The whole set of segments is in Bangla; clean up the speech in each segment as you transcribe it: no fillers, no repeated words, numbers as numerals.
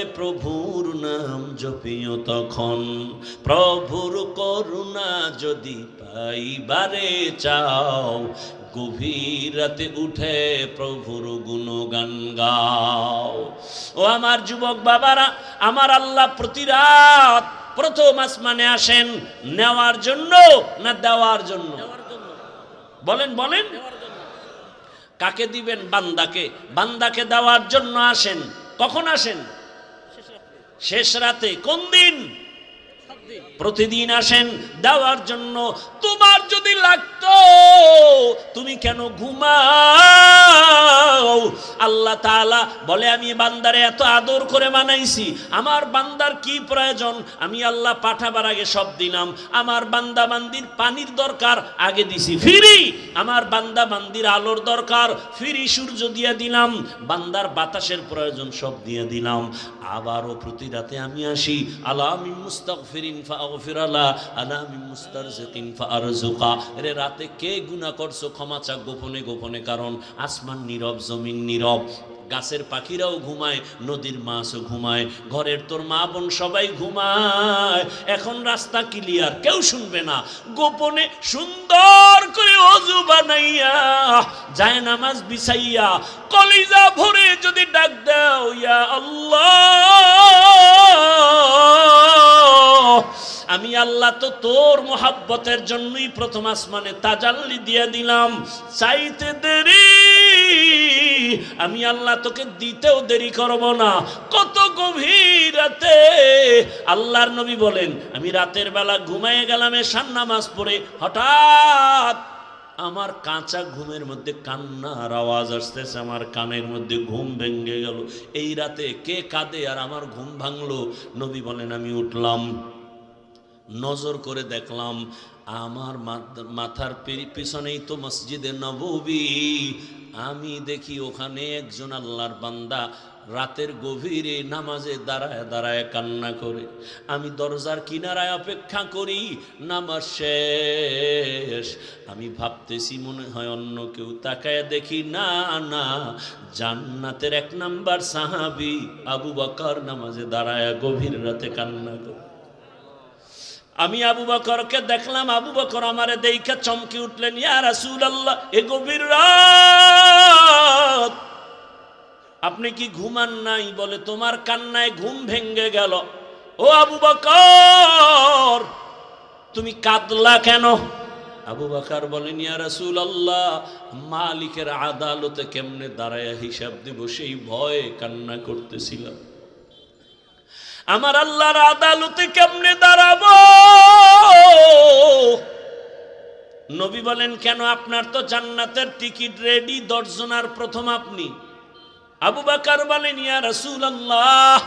তবে প্রভুর নাম জপিও তখন। প্রভুর করুণা যদি পাইবারে চাও, গভীর রাতে উঠে প্রভুর গুণগান গাও। ও আমার যুবক বাবারা, আমার আল্লাহ প্রতি রাত প্রথম আসমানে আসেন নেওয়ার জন্য না দেওয়ার জন্য? বলেন বলেন। কাকে দিবেন? বান্দাকে। বান্দাকে দেওয়ার জন্য আসেন। কখন আসেন? শেষ রাতে। কোন দিন? প্রতিদিন আসেন দেওয়ার জন্য। তোমার যদি লাগতো তুমি কেন ঘুমাও? আল্লাহ তাআলা বলে, আমি বান্দারে এত আদর করে বানাইছি, আমার বান্দার কি প্রয়োজন আমি আল্লাহ পাঠাবার আগে সব দিলাম। আমার বান্দা বান্দির পানির দরকার আগে দিছি ফ্রি, আমার বান্দা বান্দির আলোর দরকার ফ্রি সূর্য দিয়ে দিলাম, বান্দার বাতাসের প্রয়োজন সব দিয়ে দিলাম। আবারও প্রতি রাতে আমি আসি, আলা মিন মুস্তাগফিরিন ফাগফির আলা, আলা মিন মুস্তারজিকিন ফারজুকা। এর রাতে কে গুনাহ করছো ক্ষমা চা গোপনে গোপনে, কারণ আসমান নীরব, জমিন নীরব, গাছের পাখিরাও ঘুমায়, নদীর মাছও ঘুমায়, ঘরের তোর মা বোন সবাই ঘুমায়। এখন রাস্তা ক্লিয়ার, কেউ শুনবে না। গোপনে সুন্দর করে ওযু বানাইয়া যায় নামাজ বিছাইয়া কলিজা ভরে যদি ডাক দাও, ইয়া আল্লাহ, আমি আল্লাহ তো তোর মোহাব্বতের জন্যই প্রথম আসমানে তাজাল্লি দিয়ে দিলাম, চাইতে দেরি আমি আল্লাহ তোকে দিতেও দেরি করব না। কত গভীর রাতে আল্লাহর নবী বলেন, আমি রাতের বেলা ঘুমায়ে গেলাম এশার নামাজ পড়ে, হঠাৎ আমার কাঁচা ঘুমের মধ্যে কান্নার আওয়াজ আসতেছে, আমার কানের মধ্যে ঘুম ভেঙে গেল। এই রাতে কে কাঁদে আর আমার ঘুম ভাঙলো? নবী বলেন, আমি উঠলাম, নজর করে দেখলাম আমার মাথার পিছনেই তো মসজিদে নববী। আমি দেখি ওখানে একজন আল্লাহর বান্দা রাতের গভীরে নামাজে দাঁড়ায় দাঁড়ায় কান্না করে। আমি দরজার কিনারায় অপেক্ষা করি, নামাজ শেষ। আমি ভাবতেছি মনে হয় অন্য কেউ, তাকায় দেখি না না, জান্নাতের 1 নাম্বার সাহাবী আবু বকর নামাজে দাঁড়ায় গভীর রাতে কান্না করে। আমি আবু বকরকে দেখলাম, আবু বকর আমারে দেইখা চমকে উঠলেন, ইয়া রাসূলুল্লাহ, এ গভীর রাত আপনি কি ঘুমান নাই? বলে, তোমার কান্নায় ঘুম ভেঙে গেল। ও আবু বকর, তুমি কাঁদলা কেন? আবু বকর বলেন, ইয়া রাসূলুল্লাহ, মালিকের আদালতে কেমনে দাঁড়ায় হিসাব দেব সেই ভয়ে কান্না করতেছিলাম। আমার আল্লাহর আদালতে কেমনে দাঁড়াবো? নবী বলেন, কেন? আপনার তো জান্নাতের টিকিট রেডি, 10 জনের প্রথম আপনি। আবু বকর বলেন, ইয়া রাসূলুল্লাহ,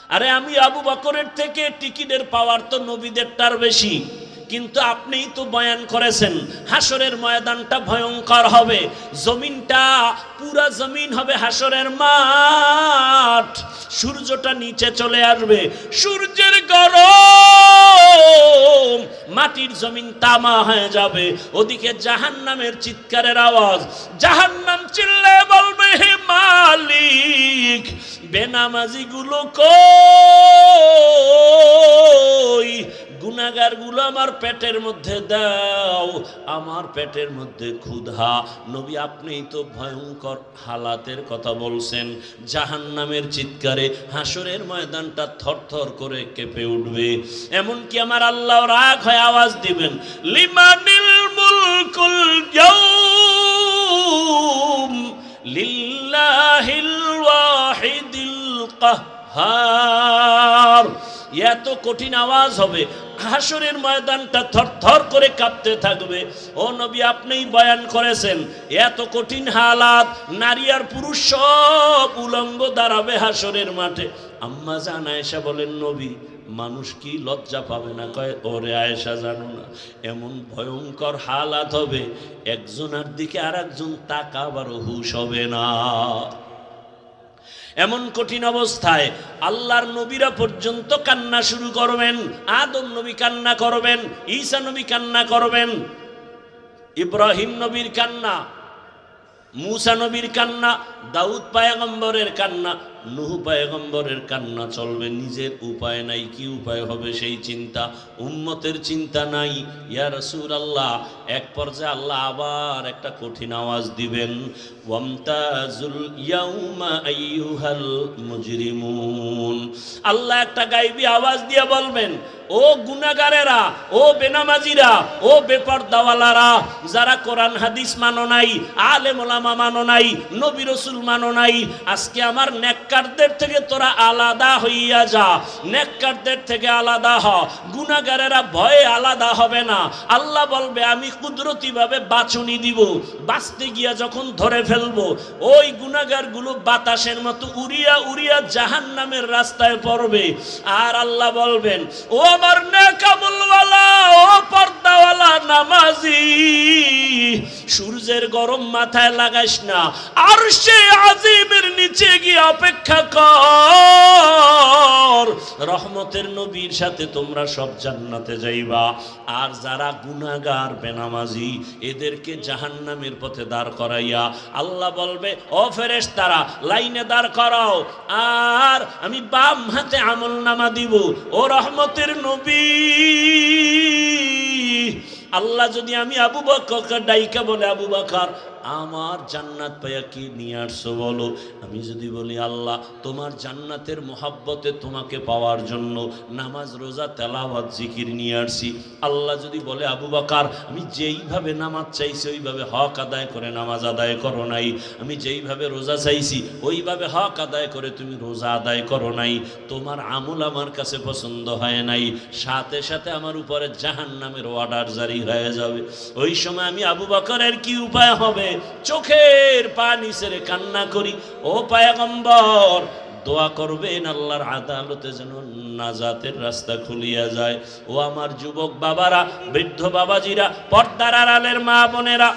আরে আমি আবু বকরের থেকে টিকিটের পাওয়ার তো নবীদেরটার বেশি, কিন্তু আপনিই তো বয়ান করেছেন হাসরের ময়দানটা ভয়ঙ্কর হবে, জমিনটা পুরা জমিন হবে হাসরের মাঠ, সূর্যটা নিচে চলে আসবে, সূর্যের গরম মাটির জমিন তামা হয়ে যাবে, ওদিকে জাহান্নামের চিৎকারের আওয়াজ, জাহান্নাম চিল্লায় বলবে, হে মালিক, বেনামাজি গুলো কই? গুনাহগার গুলো আমার পেটের মধ্যে দাও, আমার পেটের মধ্যে ক্ষুধা। নবী, আপনিই তো ভয়ঙ্কর হালাতের কথা বলছেন, জাহান্নামের চিৎকারে হাসরের ময়দানটা থরথর করে কেঁপে উঠবে। এমনকি আমার আল্লাহ রাগ হয়ে আওয়াজ দিবেন, লিমানিল মুলকুল ইয়াউম লিল্লাহিল ওয়াহিদিল কাহ্হার। এত কঠিন আওয়াজ হবে, হাসরের ময়দানটা থরথর করে কাঁপতে থাকবে। ও নবী, আপনিই বয়ান করেছেন এত কঠিন হালাত, নারী আর পুরুষ সব উলঙ্গ দাঁড়াবে হাসরের মাঠে। আম্মা জান আয়েশা বলেন, নবী, মানুষ কি লজ্জা পাবে না? কয়, ওরে আয়েশা, জানো না, এমন ভয়ঙ্কর হালাত হবে, একজনের দিকে আর একজন তাকাবারও হুঁশ হবে না। এমন কঠিন অবস্থায় আল্লাহর নবীরা পর্যন্ত কান্না শুরু করবেন। আদম নবী কান্না করবেন, ঈসা নবী কান্না করবেন, ইব্রাহিম নবীর কান্না, মুসা নবীর কান্না, দাউদ পয়গম্বরের কান্না, নূহ পয়গম্বরের কান্না চলবে, নিজের উপায় নাই, কি উপায় হবে সেই চিন্তা, উম্মতের চিন্তা নাই। ইয়া রাসূলুল্লাহ, এক পর্যায়ে আল্লাহ আবার একটা কঠিন আওয়াজ দিবেন, ওয়ামতাজুল ইয়াউমা আইয়ুহাল মুজরিমুন। আল্লাহ একটা গায়বী আওয়াজ দিয়ে বলবেন, ও গুনাহগারেরা, ও বেনামাজিরা, ও বেপরদাওয়ালারা, যারা কোরআন হাদিস মানো নাই, আলেম ওলামা মানো নাই, নবী রাসূল মানো নাই, আজকে আমার নেককারদের থেকে তোরা আলাদা হইয়া যা, নেককারদের থেকে আলাদা হ। গুনাহগারেরা ভয়ে আলাদা হবে না। আল্লাহ বলবে, আমি কুদরতিভাবে বাছুনি দিব, বাঁচতে গিয়া যখন ধরে ফেলবো, ওই গুনাহগারগুলো বাতাসের মতো উড়িয়া উড়িয়া জাহান্নামের রাস্তায় পড়বে। আর আল্লাহ বলবেন, ও আমার নেকামলওয়ালা, ও পর্দাওয়ালা নামাজি, সূর্যের গরম মাথায় লাগাইস না, আরশে আজিমের নিচে গিয়ে অপেক্ষা কর, রহমতের নবীর সাথে তোমরা সব জান্নাতে যাইবা। আর যারা গুনাহগার বেনামাজি, এদেরকে জাহান্নামের পথে দাঁড় করাইয়া আল্লাহ বলবে, ও ফেরেশতারা, লাইনে দাঁড় করাও, আর আমি বাম হাতে আমলনামা দিব। ও রহমতের নবী, আল্লাহ যদি আমি আবু বকরকে ডাইকা বলে, আবু বকর আমার জান্নাত পাইয়া কি নিয়ে আসছো বলো, আমি যদি বলি আল্লাহ তোমার জান্নাতের মোহাব্বতে তোমাকে পাওয়ার জন্য নামাজ রোজা তেলাওয়াত জিকির নিয়ে আসছি, আল্লাহ যদি বলে আবু বকর আমি যেইভাবে নামাজ চাইছি ওইভাবে হক আদায় করে নামাজ আদায় করো নাই, আমি যেইভাবে রোজা চাইছি ওইভাবে হক আদায় করে তুমি রোজা আদায় করো নাই, তোমার আমল আমার কাছে পছন্দ হয় নাই, সাথে সাথে আমার উপরে জাহান্নামের অর্ডার জারি হয়ে যাবে। ওই সময় আমি আবু বকরের কি উপায় হবে? চোখের পানি ছেড়ে কান্না করি, ও পয়গম্বর দোয়া করবেন আল্লাহর আদালতে যেন নাজাতের রাস্তা খুলিয়া যায়। ও আমার যুবক বাবারা, বৃদ্ধ বাবাজিরা, পর্দার আড়ালের মা বোনেরা,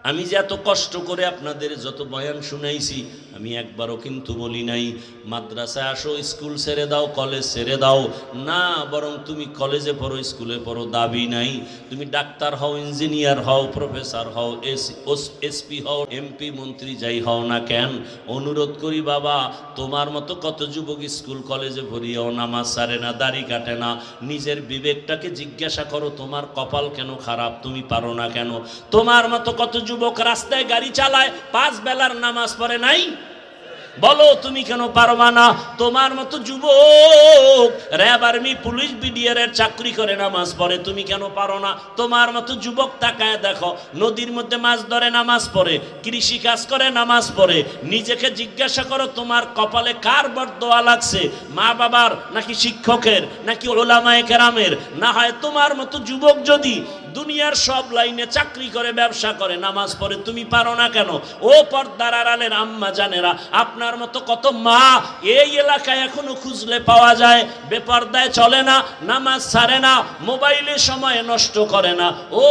আমি যে এত কষ্ট করে আপনাদের যত বয়ান শুনাইছি, আমি একবারও কিন্তু বলি নাই মাদ্রাসায় আসো, স্কুল ছেড়ে দাও, কলেজ ছেড়ে দাও, না, বরং তুমি কলেজে পড়ো, স্কুলে পড়ো, দাবি নাই। তুমি ডাক্তার হও, ইঞ্জিনিয়ার হও, প্রফেসর হও, এসপি হও, এমপি মন্ত্রী যাই হও না কেন, অনুরোধ করি বাবা, তোমার মতো কত যুবক স্কুল কলেজে পড়িয়াও নামাজ ছাড়ে না, দাড়ি কাটে না। নিজের বিবেকটাকে জিজ্ঞাসা করো, তোমার কপাল কেন খারাপ, তুমি পারো না কেন? তোমার মতো কত যুবক রাস্তায় গাড়ি চালায়, 5 বেলার নামাজ পড়ে নাই, বলো তুমি কেন পারবা না? তোমার মতো যুবক র্যাব, আর্মি, পুলিশ, বিডিআর এর চাকরি করে নামাজ পড়ে, তুমি কেন পারো না? তোমার মতো যুবক তাকায় দেখো, নদীর মধ্যে মাছ ধরে নামাজ পড়ে, কৃষি কাজ করে নামাজ পড়ে। নিজেকে জিজ্ঞাসা করো, তোমার কপালে কার বরদোয়া লাগছে? মা বাবার, নাকি শিক্ষকের, নাকি উলামায়ে কেরামের? না হয় তোমার মতো যুবক যদি দুনিয়ার সব লাইনে চাকরি করে, ব্যবসা করে, নামাজ পড়ে, তুমি পারো না কেন? ও পর্দার আড়ালের আম্মা জানেরা, আপনার মতো কত মা এই এলাকায় এখনো খুঁজলে পাওয়া যায়, বেপর্দায় চলে না, নামাজ ছাড়ে না, মোবাইলে সময় নষ্ট করে না। ও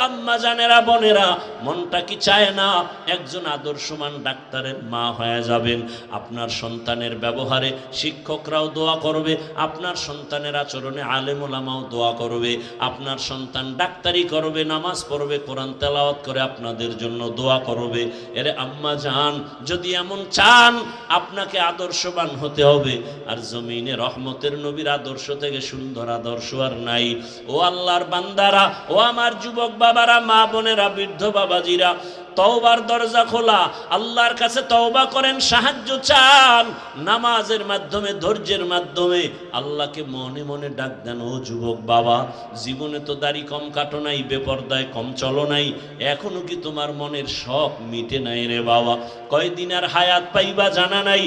আম্মা জানেরা, বোনেরা, মনটা কি চায় না একজন আদর্শমান ডাক্তারের মা হয়ে যাবেন? আপনার সন্তানের ব্যবহারে শিক্ষকরাও দোয়া করবে, আপনার সন্তানের আচরণে আলেম ওলামাও দোয়া করবে, আপনার সন্তান ডাক্তারি করবে, নামাজ পড়বে, কোরআন তেলাওয়াত করে আপনাদের জন্য দোয়া করবে। এরে আম্মা জান, যদি এমন চান আপনাকে আদর্শবান হতে হবে, আর জমিনে রহমতের নবীর আদর্শ থেকে সুন্দর আদর্শ আর নাই। ও আল্লাহর বান্দারা, ও আমার যুবক বাবারা, মা বোনেরা, বৃদ্ধ বাবাজিরা, তওবার দরজা খোলা, আল্লাহর কাছে তওবা করেন, সাহায্য চান, নামাজের মাধ্যমে, ধৈর্যের মাধ্যমে আল্লাহকে মনে মনে ডাক দেন। ও যুবক বাবা, জীবনে তো দাড়ি কম কাটো নাই, বেপরদায় কম চলো নাই, এখনো কি তোমার মনের শখ মিটে নাই রে বাবা? কয়দিন আর হায়াত পাইবা জানা নাই,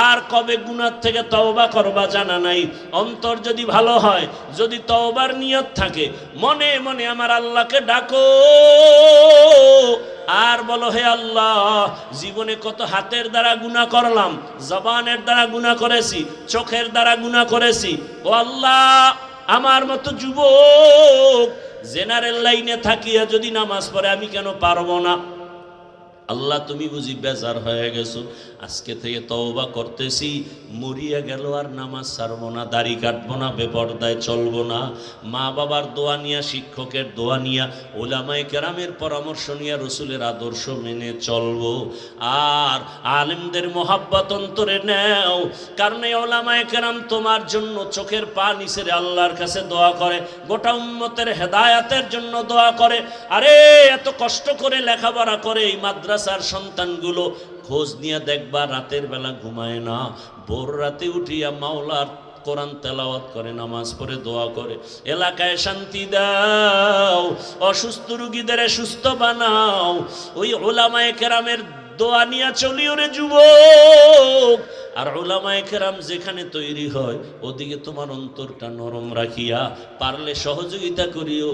আর কবে গুনাহ থেকে তওবা করবা জানা নাই। অন্তর যদি ভালো হয়, যদি তওবার নিয়ত থাকে, মনে মনে আমার আল্লাহকে ডাকো আর বলো, হে আল্লাহ, জীবনে কত হাতের দ্বারা গুনাহ করলাম, জবানের দ্বারা গুনাহ করেছি, চোখের দ্বারা গুনাহ করেছি। ও আল্লাহ, আমার মতো যুবক জেনারেল লাইনে থাকিয়া যদি নামাজ পড়ে, আমি কেন পারবো না? আল্লাহ তুমি বুঝি বেজার হয়ে গেছো, আজকে থেকে তওবা করতেছি, মরিয়া গেল আর নামাজ ছাড়বো না, দাড়ি কাটবো না, বেপরদায় চলবো না, মা বাবার দোয়া নিয়া, শিক্ষকের দোয়া নিয়া, ওলামায়ে কেরামের পরামর্শ নিয়া, রসুলের আদর্শ মেনে চলবো। আর আলেমদের মোহাব্বত অন্তরে নেও, কারণ এই ওলামায়ে কেরাম তোমার জন্য চোখের পানি ছেড়ে আল্লাহর কাছে দোয়া করে, গোটা উম্মতের হেদায়াতের জন্য দোয়া করে। আরে এত কষ্ট করে লেখাপড়া করে এই মাদ্রাসার সন্তানগুলো, খোঁজ নিয়ে দেখবা রাতের বেলা ঘুমায় না, ভোর রাতে উঠিয়া মাওলার কোরআন তেলাওয়াত করে, নামাজ পড়ে, দোয়া করে। এলাকায় শান্তি দাও, অসুস্থ রুগীদের সুস্থ বানাও। ওই ওলামায়ে কেরামের দোয়া নিয়া চলিও রে যুবক। আর ওলামায়ে কেরাম যেখানে তৈরি হয় ওদিকে তোমার অন্তরটা নরম রাখিয়া পারলে সহযোগিতা করিও।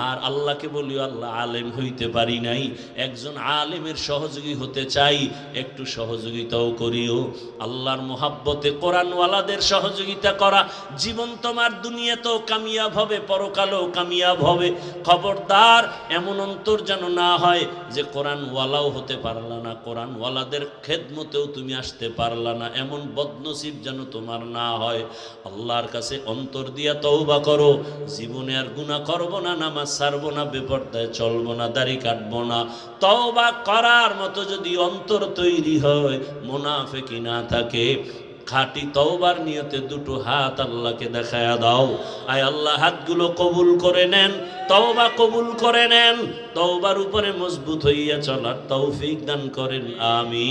আর আল্লাহকে বলিও, আল্লাহ আলেম হইতে পারি নাই, একজন আলেমের সহযোগী হতে চাই, একটু সহযোগিতাও করিও। আল্লাহর মোহাব্বতে কোরআনওয়ালাদের সহযোগিতা করা, জীবন তোমার দুনিয়াতেও কামিয়াব হবে, পরকালেও কামিয়াব হবে। খবরদার এমন অন্তর যেন না হয় যে কোরআনওয়ালাও হতে পারলা না, কোরআনওয়ালাদের খেদমতেও তুমি আসতে পারলা না, এমন বদনসিব যেন তোমার না হয়। আল্লাহর কাছে অন্তর দিয়া তওবা করো, জীবনে আর গুনাহ করব না, নামাজ ছাড়বো না, বেপরদায় চলবো না, দাড়ি কাটবো না। তওবা করার মতো যদি অন্তর তৈরি হয়, মুনাফিকি না থাকে, খাঁটি তওবার নিয়তে দুটো হাত আল্লাহকে দেখায়া দাও। আয় আল্লাহ হাতগুলো কবুল করে নেন, তওবা কবুল করে নেন, তওবার উপরে মজবুত হইয়া চলার তৌফিক দান করেন, আমিন।